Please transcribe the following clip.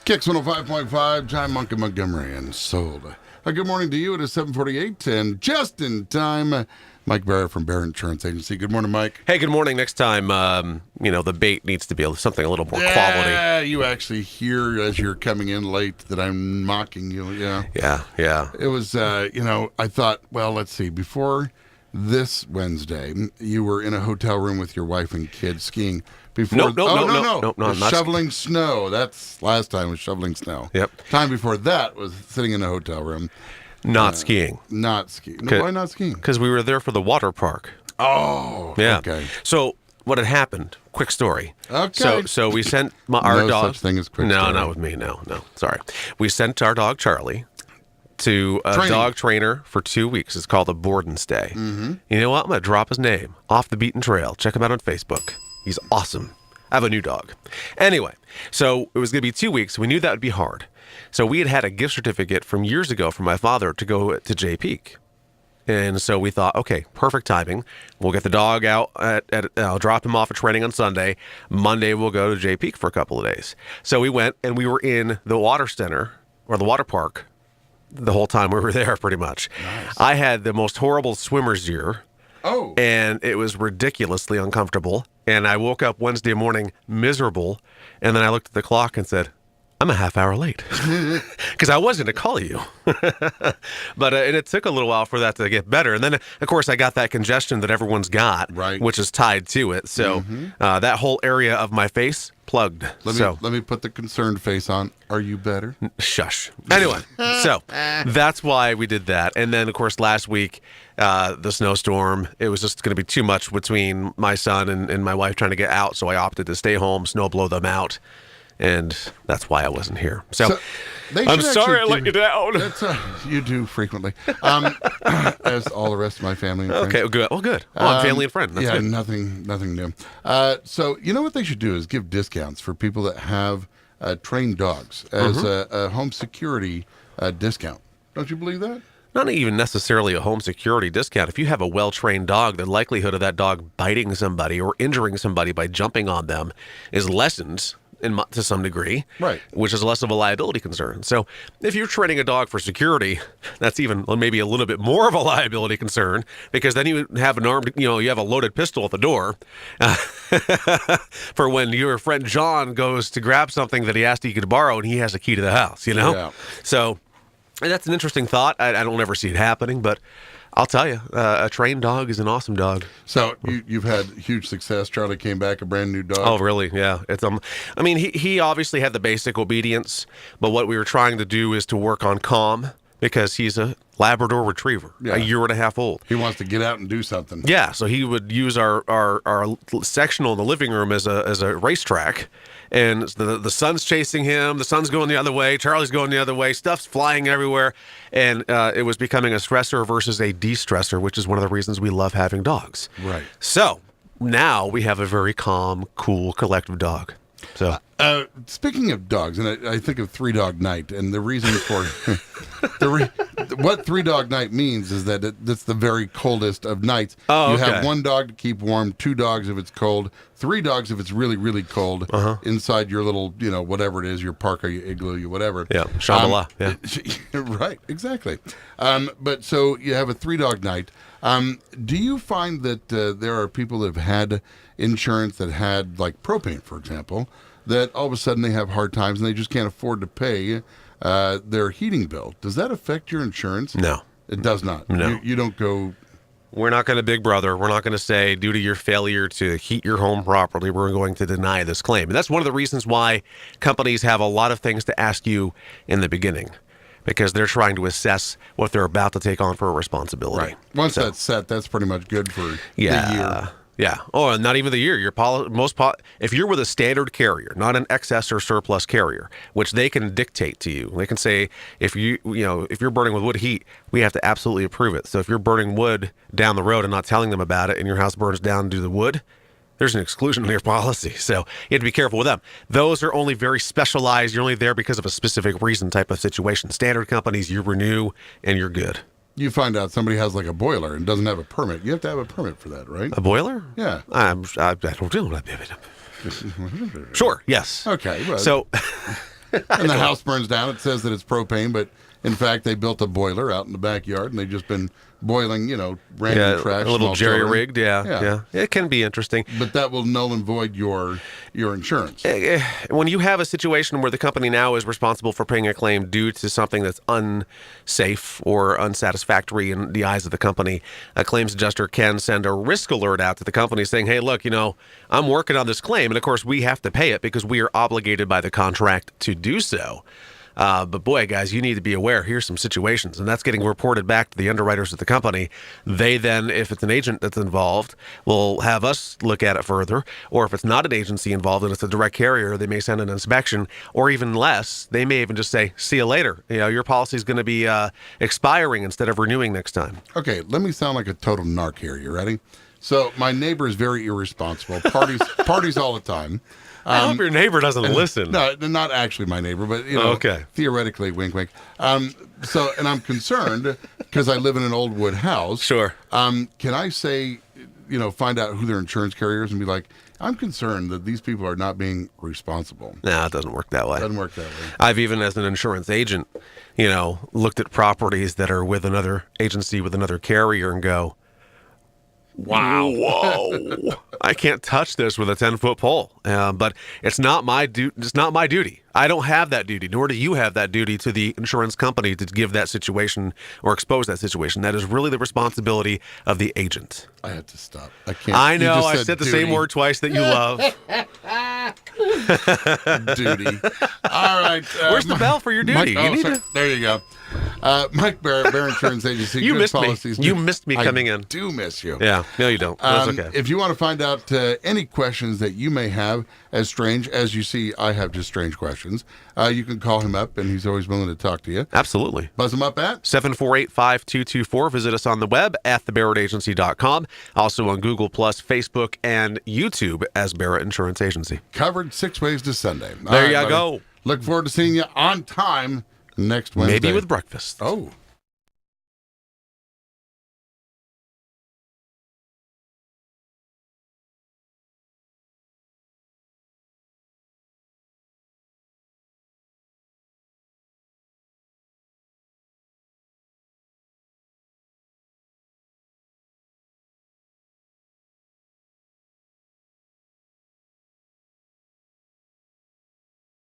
Kicks 105.5, John Monk in Montgomery and sold. Good morning to you. It is 7:48 and just in time. Mike Barrett from Barrett Insurance Agency. Good morning, Mike. Hey, good morning. Next time, the bait needs to be something a little more quality. Yeah, you actually hear as you're coming in late that I'm mocking you. Yeah. Yeah. It was, I thought, well, let's see. Before this Wednesday, you were in a hotel room with your wife and kids skiing. Before, No, I'm not shoveling snow. That's last time was shoveling snow. Yep. Time before that was sitting in a hotel room. Not skiing. Not skiing. No, why not skiing? Because we were there for the water park. Oh, yeah. Okay. So what had happened? Quick story. Okay. So we sent our no dog. such thing as quick No, story. not with me. No. Sorry. We sent our dog Charlie to a Training. dog trainer for 2 weeks. It's called a board and stay. Mm-hmm. You know what? I'm going to drop his name off the beaten trail. Check him out on Facebook. He's awesome. I have a new dog. Anyway, so it was going to be 2 weeks. We knew that would be hard. So we had a gift certificate from years ago from my father to go to Jay Peak. And so we thought, okay, perfect timing. We'll get the dog out I'll drop him off at training on Sunday. Monday, we'll go to Jay Peak for a couple of days. So we went and we were in the water center or the water park the whole time we were there pretty much. Nice. I had the most horrible swimmer's ear. Oh. And it was ridiculously uncomfortable. And I woke up Wednesday morning miserable. And then I looked at the clock and said, I'm a half hour late. Because I was going to call you. But and it took a little while for that to get better. And then, of course, I got that congestion that everyone's got, right, which is tied to it. So that whole area of my face plugged. Let me put the concerned face on. Are you better? Shush. Anyway, so that's why we did that. And then, of course, last week, the snowstorm, it was just going to be too much between my son and my wife trying to get out. So I opted to stay home, snow blow them out. And that's why I wasn't here. So I'm sorry I let you down. That's, you do frequently, as all the rest of my family and friends. Okay, good. Well, good. Oh, I'm family and friend. That's yeah, good. nothing new. So you know what they should do is give discounts for people that have trained dogs as a home security discount. Don't you believe that? Not even necessarily a home security discount. If you have a well-trained dog, the likelihood of that dog biting somebody or injuring somebody by jumping on them is lessened to some degree, right? Which is less of a liability concern. So if you're training a dog for security, that's even maybe a little bit more of a liability concern, because then you have an armed, you have a loaded pistol at the door for when your friend John goes to grab something that he asked you could borrow and he has a key to the house, Yeah. So that's an interesting thought. I don't ever see it happening, but I'll tell you, a trained dog is an awesome dog. So you've had huge success. Charlie came back a brand new dog. Oh, really? Yeah. It's he obviously had the basic obedience, but what we were trying to do is to work on calm, because he's a Labrador Retriever, a year and a half old. He wants to get out and do something. Yeah, so he would use our sectional in the living room as a racetrack. And the sun's chasing him, the sun's going the other way, Charlie's going the other way, stuff's flying everywhere, and it was becoming a stressor versus a de-stressor, which is one of the reasons we love having dogs. Right. So now we have a very calm, cool, collective dog. So speaking of dogs, and I think of 3 Dog Night, and the reason for what 3 Dog Night means is that it's the very coldest of nights. Oh, you okay. have 1 dog to keep warm, 2 dogs if it's cold, 3 dogs if it's really, really cold inside your little, whatever it is, your parka, your igloo, your whatever. Yeah, Shambhala. Right, exactly. But so you have a 3 Dog Night. Do you find that there are people that have had insurance that had, like propane, for example, that all of a sudden they have hard times and they just can't afford to pay their heating bill? Does that affect your insurance? No. It does not? No. You don't go... We're not going to Big Brother. We're not going to say, due to your failure to heat your home properly, we're going to deny this claim. And that's one of the reasons why companies have a lot of things to ask you in the beginning, because they're trying to assess what they're about to take on for a responsibility. Right. Once that's set, that's pretty much good for the year. Yeah. Oh, not even the year. If you're with a standard carrier, not an excess or surplus carrier, which they can dictate to you. They can say, if you're burning with wood heat, we have to absolutely approve it. So if you're burning wood down the road and not telling them about it, and your house burns down due to the wood, there's an exclusion in your policy. So you have to be careful with them. Those are only very specialized. You're only there because of a specific reason type of situation. Standard companies, you renew and you're good. You find out somebody has like a boiler and doesn't have a permit. You have to have a permit for that, right? A boiler? Yeah. I don't do that. Sure, yes. Okay. Well, So and the house burns down. It says that it's propane, but in fact, they built a boiler out in the backyard, and they've just been boiling, random trash. A little small jerry-rigged, children. yeah. It can be interesting. But that will null and void your insurance. When you have a situation where the company now is responsible for paying a claim due to something that's unsafe or unsatisfactory in the eyes of the company, a claims adjuster can send a risk alert out to the company saying, hey, look, I'm working on this claim, and of course we have to pay it because we are obligated by the contract to do so. But boy, guys, you need to be aware. Here's some situations, and that's getting reported back to the underwriters of the company. They then, if it's an agent that's involved, will have us look at it further. Or if it's not an agency involved and it's a direct carrier, they may send an inspection. Or even less, they may even just say, see you later. Your policy is going to be expiring instead of renewing next time. Okay, let me sound like a total narc here. You ready? So my neighbor is very irresponsible. Parties all the time. I hope your neighbor doesn't listen. No, not actually my neighbor, but okay. Theoretically, wink, wink. And I'm concerned because I live in an old wood house. Sure. Can I say, find out who their insurance carrier is and be like, I'm concerned that these people are not being responsible. No, it doesn't work that way. It doesn't work that way. I've even, as an insurance agent, looked at properties that are with another agency, with another carrier, and go, wow, whoa! I can't touch this with a 10-foot pole. But it's not my It's not my duty. I don't have that duty, nor do you have that duty to the insurance company to give that situation or expose that situation. That is really the responsibility of the agent. I had to stop. I can't. I know. I said the same word twice that you love. Duty. All right. Where's the bell for your duty? There you go. Mike Barrett, Bear Insurance Agency. You Good missed policies. me. You missed me coming in. I do miss you. Yeah. No, you don't. That's okay. If you want to find out any questions that you may have, as strange as you see, I have just strange questions. You can call him up, and he's always willing to talk to you. Absolutely. Buzz him up at 748-5224. Visit us on the web at thebarrettagency.com. Also on Google+, Facebook, and YouTube as Barrett Insurance Agency. Covered 6 ways to Sunday. There you go. Look forward to seeing you on time next Wednesday. Maybe with breakfast. Oh.